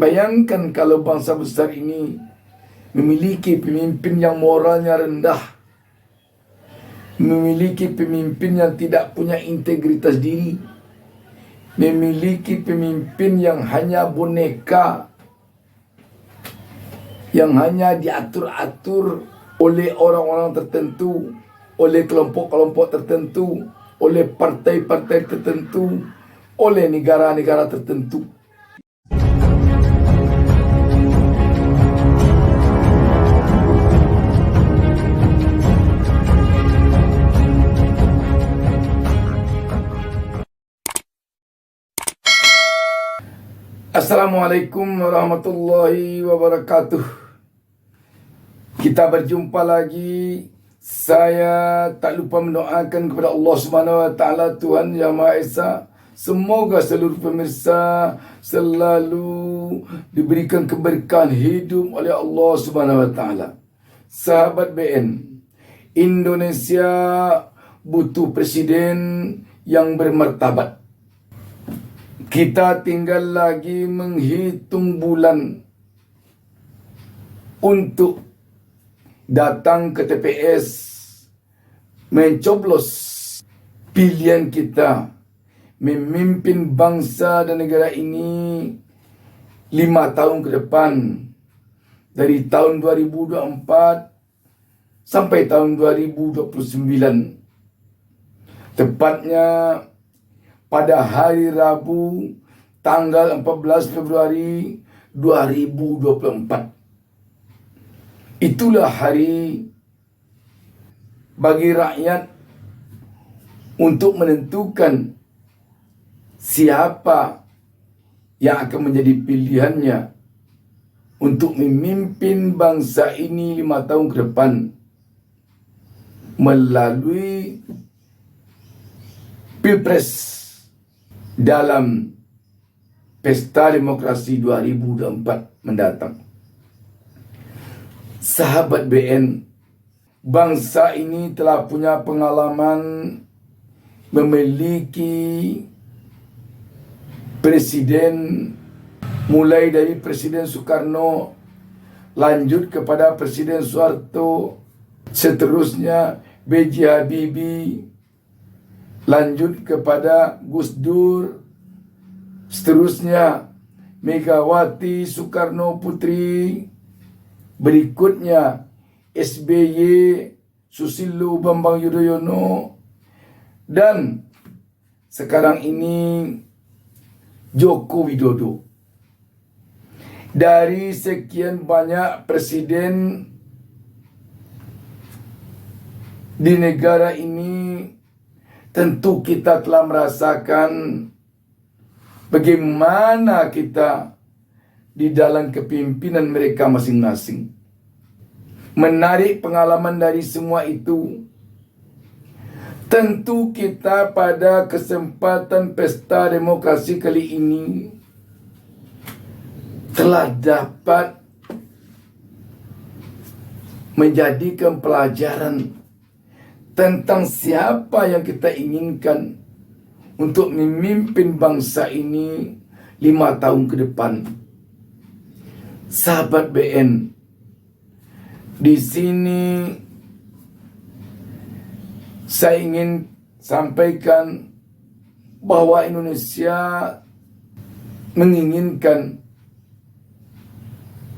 Bayangkan kalau bangsa besar ini memiliki pemimpin yang moralnya rendah, memiliki pemimpin yang tidak punya integritas diri, memiliki pemimpin yang hanya boneka, yang hanya diatur-atur oleh orang-orang tertentu, oleh kelompok-kelompok tertentu, oleh partai-partai tertentu, oleh negara-negara tertentu. Assalamualaikum warahmatullahi wabarakatuh. Kita berjumpa lagi. Saya tak lupa mendoakan kepada Allah Subhanahu wa taala, Tuhan Yang Maha Esa, semoga seluruh pemirsa selalu diberikan keberkahan hidup oleh Allah Subhanahu wa taala. Sahabat BN, Indonesia butuh presiden yang bermartabat. Kita tinggal lagi menghitung bulan untuk datang ke TPS mencoblos pilihan kita memimpin bangsa dan negara ini 5 tahun ke depan, dari tahun 2024 sampai tahun 2029. Tepatnya pada hari Rabu tanggal 14 Februari 2024. Itulah hari bagi rakyat untuk menentukan siapa yang akan menjadi pilihannya untuk memimpin bangsa ini 5 tahun ke depan melalui Pilpres dalam Pesta Demokrasi 2024 mendatang. Sahabat BN, bangsa ini telah punya pengalaman memiliki presiden, mulai dari Presiden Soekarno, lanjut kepada Presiden Soeharto, seterusnya B.J. Habibie, lanjut kepada Gus Dur, seterusnya Megawati Soekarno Putri, berikutnya SBY, Susilo Bambang Yudhoyono, dan sekarang ini Joko Widodo. Dari sekian banyak presiden di negara ini, tentu kita telah merasakan bagaimana kita di dalam kepemimpinan mereka masing-masing. Menarik pengalaman dari semua itu, tentu kita pada kesempatan Pesta Demokrasi kali ini telah dapat menjadikan pelajaran tentang siapa yang kita inginkan untuk memimpin bangsa ini 5 tahun ke depan. Sahabat BN, di sini saya ingin sampaikan bahwa Indonesia menginginkan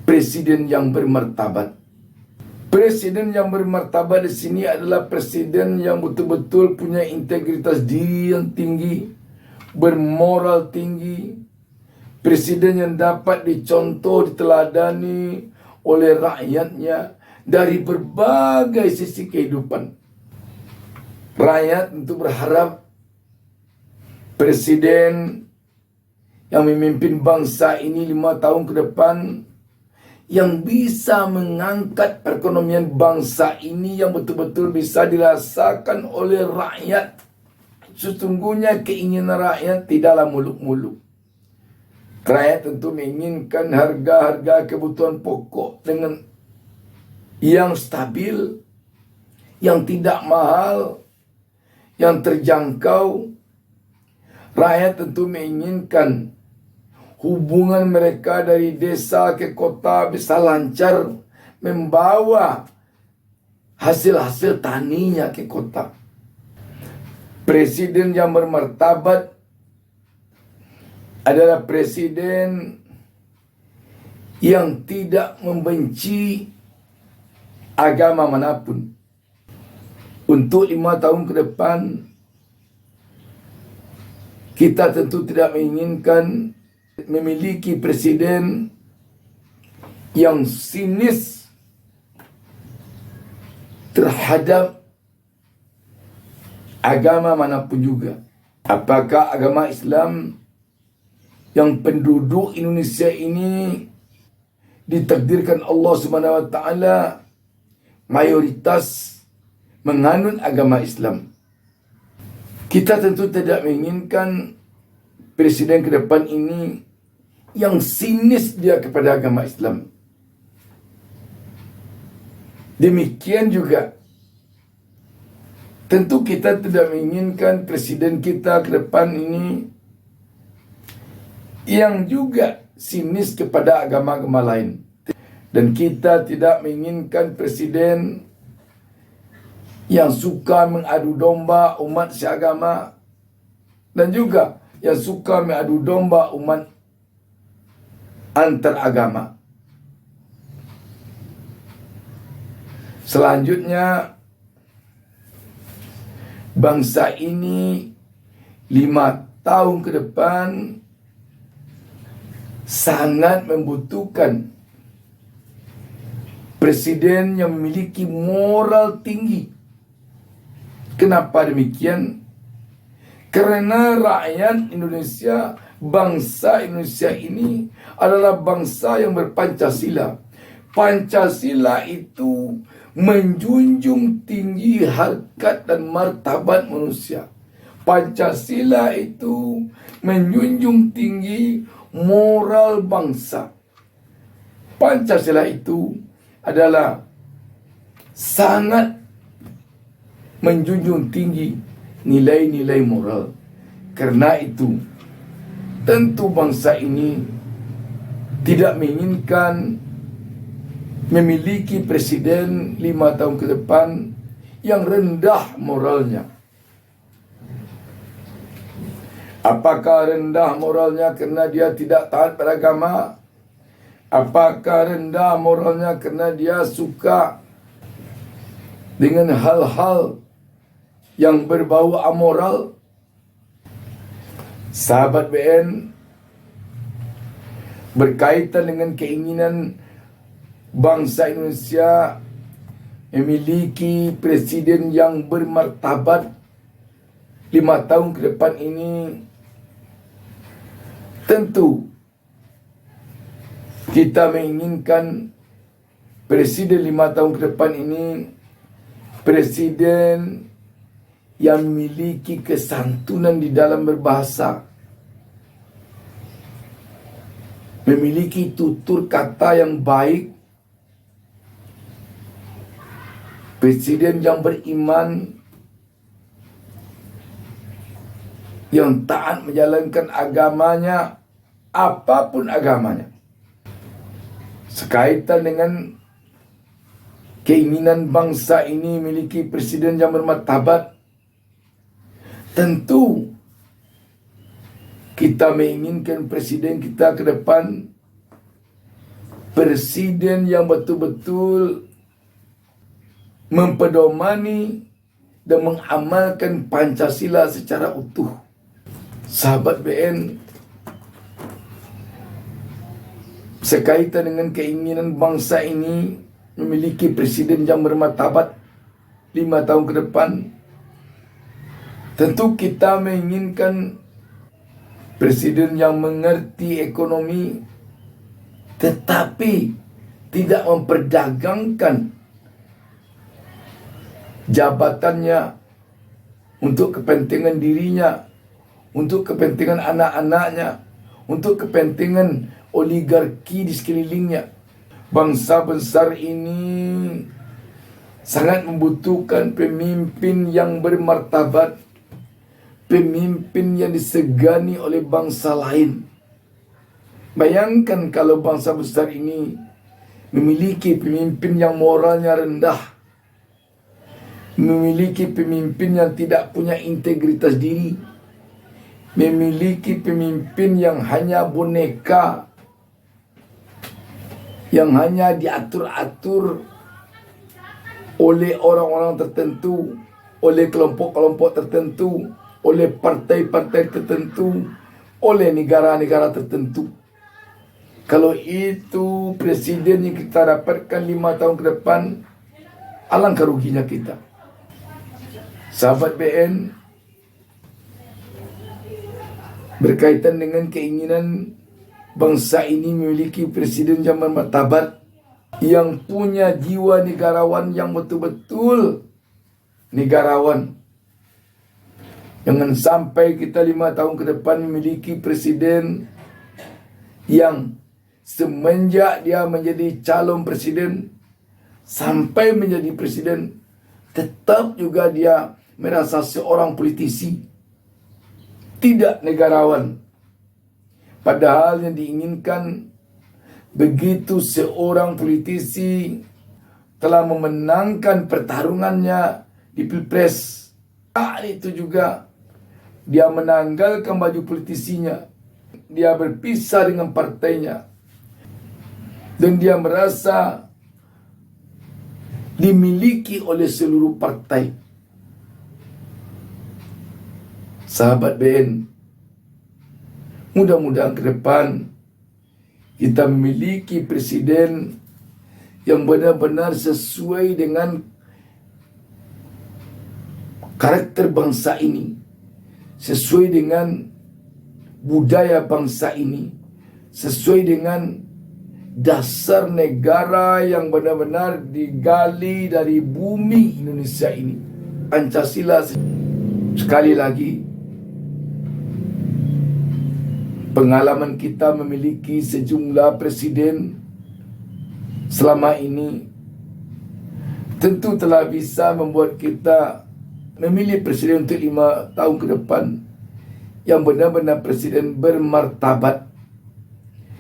presiden yang bermartabat. Presiden yang bermartabat di sini adalah presiden yang betul-betul punya integritas diri yang tinggi, bermoral tinggi, presiden yang dapat dicontoh, diteladani oleh rakyatnya dari berbagai sisi kehidupan. Rakyat tentu berharap presiden yang memimpin bangsa ini 5 tahun ke depan, yang bisa mengangkat perekonomian bangsa ini, yang betul-betul bisa dirasakan oleh rakyat. Sesungguhnya keinginan rakyat tidaklah muluk-muluk. Rakyat tentu menginginkan harga-harga kebutuhan pokok dengan yang stabil, yang tidak mahal, yang terjangkau. Rakyat tentu menginginkan hubungan mereka dari desa ke kota bisa lancar, membawa hasil-hasil taninya ke kota. Presiden yang bermartabat adalah presiden yang tidak membenci agama manapun. Untuk 5 tahun ke depan, kita tentu tidak menginginkan memiliki presiden yang sinis terhadap agama manapun juga. Apakah agama Islam yang penduduk Indonesia ini ditakdirkan Allah Subhanahu wa taala mayoritas menganut agama Islam. Kita tentu tidak menginginkan presiden ke depan ini yang sinis dia kepada agama Islam. Demikian juga tentu kita tidak menginginkan presiden kita ke depan ini yang juga sinis kepada agama-agama lain. Dan kita tidak menginginkan presiden yang suka mengadu domba umat seagama dan juga yang suka mengadu domba umat antaragama. Selanjutnya, bangsa ini 5 tahun ke depan sangat membutuhkan presiden yang memiliki moral tinggi. Kenapa demikian? Karena rakyat Indonesia, bangsa Indonesia ini adalah bangsa yang berPancasila. Pancasila itu menjunjung tinggi harkat dan martabat manusia. Pancasila itu menjunjung tinggi moral bangsa. Pancasila itu adalah sangat menjunjung tinggi nilai-nilai moral. Karena itu, tentu bangsa ini tidak menginginkan memiliki presiden 5 tahun ke depan yang rendah moralnya. Apakah rendah moralnya karena dia tidak taat pada agama? Apakah rendah moralnya karena dia suka dengan hal-hal yang berbau amoral? Sahabat BN, berkaitan dengan keinginan bangsa Indonesia memiliki presiden yang bermartabat 5 tahun ke depan ini, tentu kita menginginkan presiden 5 tahun ke depan ini presiden yang memiliki kesantunan di dalam berbahasa, memiliki tutur kata yang baik, presiden yang beriman, yang taat menjalankan agamanya, apapun agamanya. Sekaitan dengan keinginan bangsa ini memiliki presiden yang bermartabat, tentu kita menginginkan presiden kita ke depan presiden yang betul-betul mempedomani dan mengamalkan Pancasila secara utuh. Sahabat BN, sekaitan dengan keinginan bangsa ini memiliki presiden yang bermartabat 5 tahun ke depan, tentu kita menginginkan presiden yang mengerti ekonomi tetapi tidak memperdagangkan jabatannya untuk kepentingan dirinya, untuk kepentingan anak-anaknya, untuk kepentingan oligarki di sekelilingnya. Bangsa besar ini sangat membutuhkan pemimpin yang bermartabat, pemimpin yang disegani oleh bangsa lain. Bayangkan kalau bangsa besar ini memiliki pemimpin yang moralnya rendah, memiliki pemimpin yang tidak punya integritas diri, memiliki pemimpin yang hanya boneka, yang hanya diatur-atur oleh orang-orang tertentu, oleh kelompok-kelompok tertentu, oleh partai-partai tertentu, oleh negara-negara tertentu. Kalau itu presiden yang kita dapatkan 5 tahun ke depan, alangkah ruginya kita. Sahabat BN, berkaitan dengan keinginan bangsa ini memiliki presiden yang bermartabat, yang punya jiwa negarawan yang betul-betul negarawan. Jangan sampai kita 5 tahun ke depan memiliki presiden yang semenjak dia menjadi calon presiden sampai menjadi presiden, tetap juga dia merasa seorang politisi, tidak negarawan. Padahal yang diinginkan, begitu seorang politisi telah memenangkan pertarungannya di Pilpres, itu juga dia menanggalkan baju politisinya, dia berpisah dengan partainya, dan dia merasa dimiliki oleh seluruh partai. Sahabat BN, mudah-mudahan ke depan kita memiliki presiden yang benar-benar sesuai dengan karakter bangsa ini, sesuai dengan budaya bangsa ini, sesuai dengan dasar negara yang benar-benar digali dari bumi Indonesia ini, Pancasila. Sekali lagi, pengalaman kita memiliki sejumlah presiden selama ini tentu telah bisa membuat kita memilih presiden untuk 5 tahun ke depan yang benar-benar presiden bermartabat.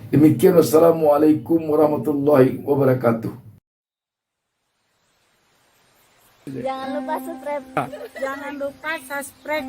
Demikian, wassalamualaikum warahmatullahi wabarakatuh. Jangan lupa subscribe. Jangan lupa subscribe.